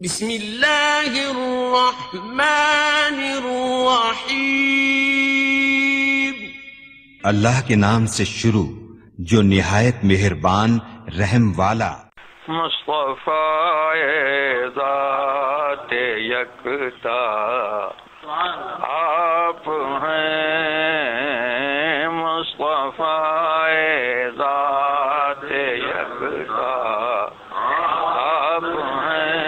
بسم اللہ الرحمن الرحیم. اللہ کے نام سے شروع جو نہایت مہربان رحم والا. مصطفی ذات یکتا آپ ہیں، مصطفی ذات یکتا آپ ہیں،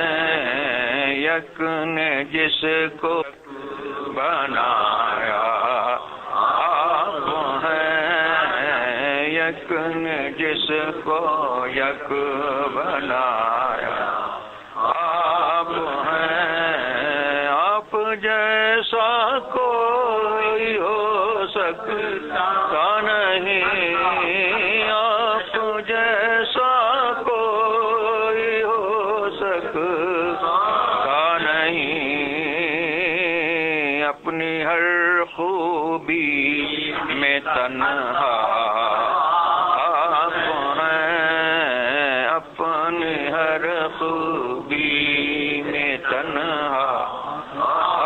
یک نے جس کو بنایا آپ ہیں، یک نے جس کو یک بنایا آپ ہیں، آپ جیسا کوئی ہو سکتا نہیں، آپ جیسا کوئی ہو سکتا نہیں، اپنی ہر خوبی میں تنہا آپ ہیں، اپنی ہر خوبی میں تنہا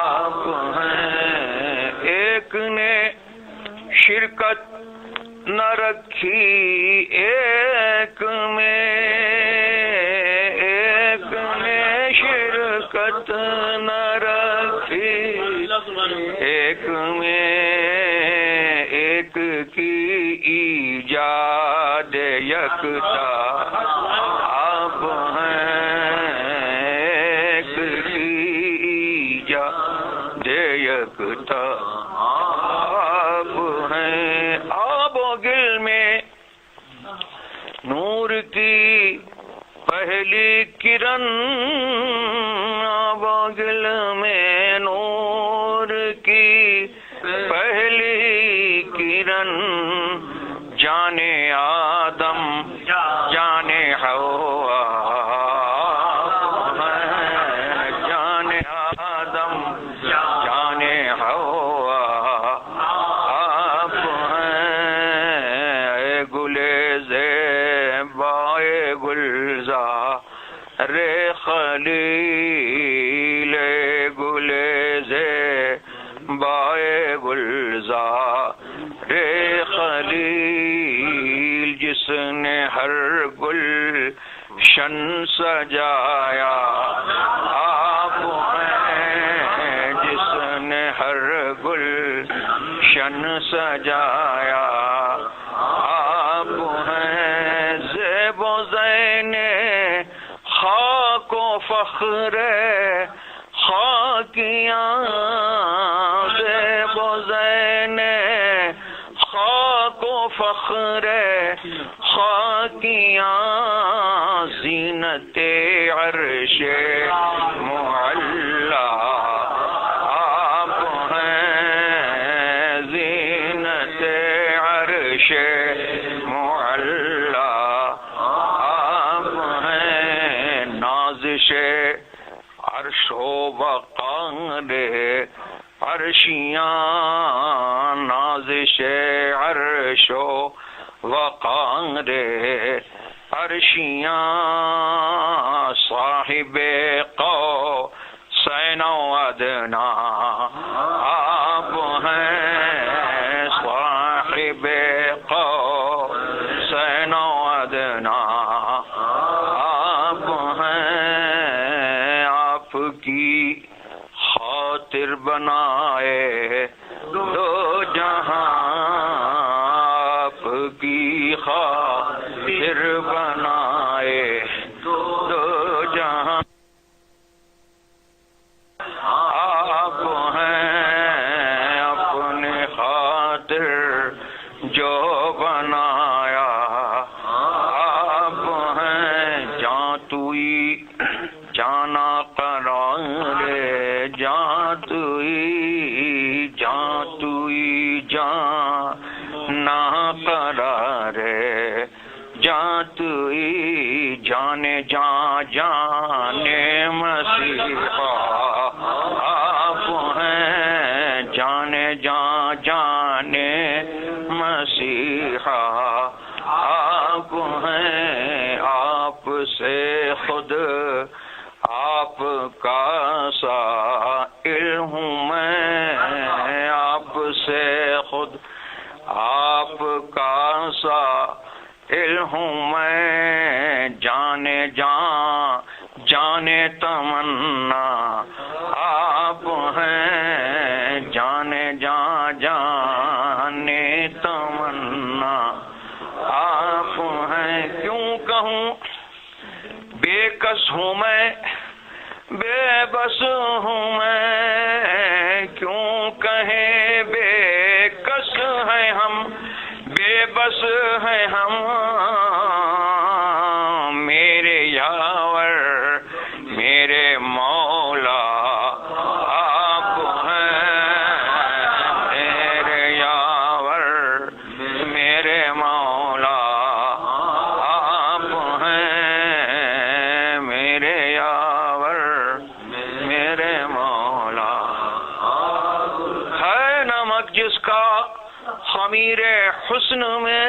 آپ ہیں، ایک نے شرکت نہ رکھی ایک میں، ایک نے شرکت نہ رکھی ایک میں، ایک کی ایجاد یکتا آپ ہیں، ایک کی ایجاد یکتا آپ ہیں، آب و گل میں نور کی پہلی کرن، آب و گل میں نور کی پہلی کرن، جانے آدم جانے حوا جانے آدم جانے حوا آپ ہیں، اے گلے زیبائے گلزار خلیل، اے گلے زیبائے گلزار خلیل، جس نے ہر گل شن سجایا آپ ہیں، جس نے ہر گل شن سجایا آپ ہیں، زیب و زین خاک و فخر خاکیاں، زیب و زین خاک و فخر خاکیاں، زینت عرش معلا آپ ہیں، زینت عرش معلا آپ ہیں، نازش عرش و وقار عرشیاں، نازش عرش و وقار عرشیاں، صاحب قوسین و ادنیٰ آپ ہیں، صاحب قوسین و ادنیٰ آپ ہیں، آپ کی خاطر بنائے دو جہاں، آپ کی خاطر بنائے دو جہاں آپ ہیں، اپنی خاطر جو بنایا آپ ہیں، جاں توئی جانا قرار جاں توئی جانا قرار جاں توئی جانے جانے مسیحا آپ ہیں، جانے جانے مسیحا آپ ہیں، آپ سے خود آپ آپ کا سائل ہوں میں آپ سے خود آپ کا سائل ہوں میں جانے جان جانے تمنا آپ ہیں جانے جان جانے تمنا آپ ہیں کیوں کہوں بے کس ہوں میں بے بس ہوں میں کیوں کہیں بے کس ہیں ہم بے بس ہیں ہم میرے یاور میرے مولا آپ ہیں میرے یاور میرے مولا آپ ہیں میرے یاور میرے مولا ہے نمک جس کا خمیر حسن میں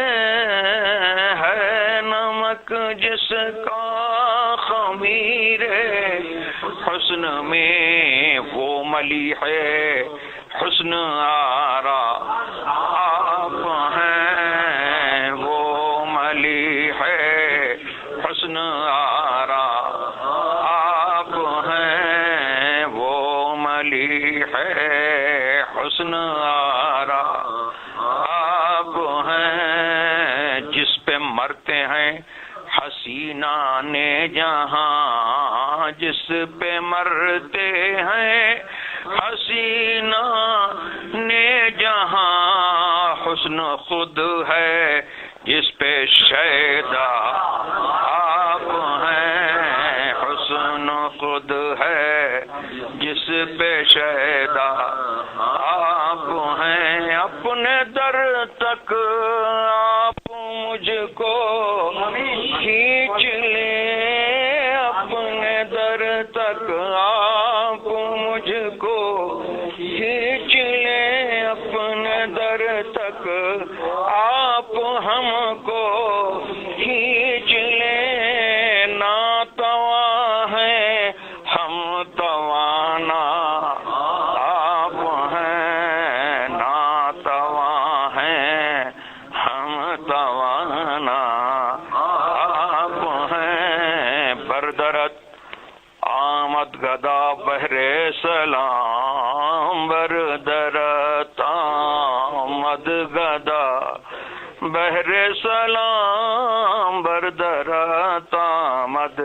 ہے نمک جس کا خمیر حسن میں وہ ملیح حسن آرا آپ ہیں وہ ملیح حسن آرا آپ ہیں وہ ملیح حسن آرا آپ ہیں جس پہ مرتے ہیں حسینان جہاں جس پہ مرتے ہیں حسینان جہاں حسن خود ہے جس پہ شیدا آپ ہیں حسن خود ہے جس پہ شیدا آپ ہیں اپنے در تک آپ مجھ کو کھینچ لیں اپنے در تک آپ مجھ کو کھینچ لیں اپنے در تک آپ ہم کو کھینچ لیں ناتوا ہیں ہم توانا آپ ہیں ناتوا ہیں ہم توانا آپ ہیں بردرت آمد گدا بہرے سلام بردرت آمد گدا بہرے سلام بردرت آمد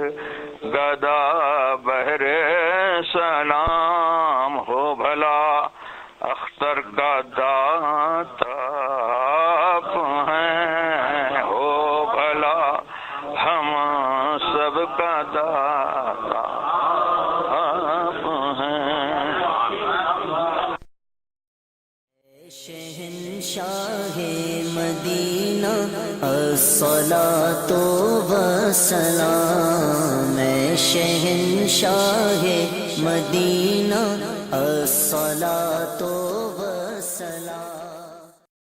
گدا بہرے سلام ہو بھلا اختر کا داتا آپ ہیں ہو بھلا ہم سب کا داتا آپ ہیں شہنشاہ مدینہ الصلاۃ والسلام شہنشاہ مدینہ الصلاۃ والسلام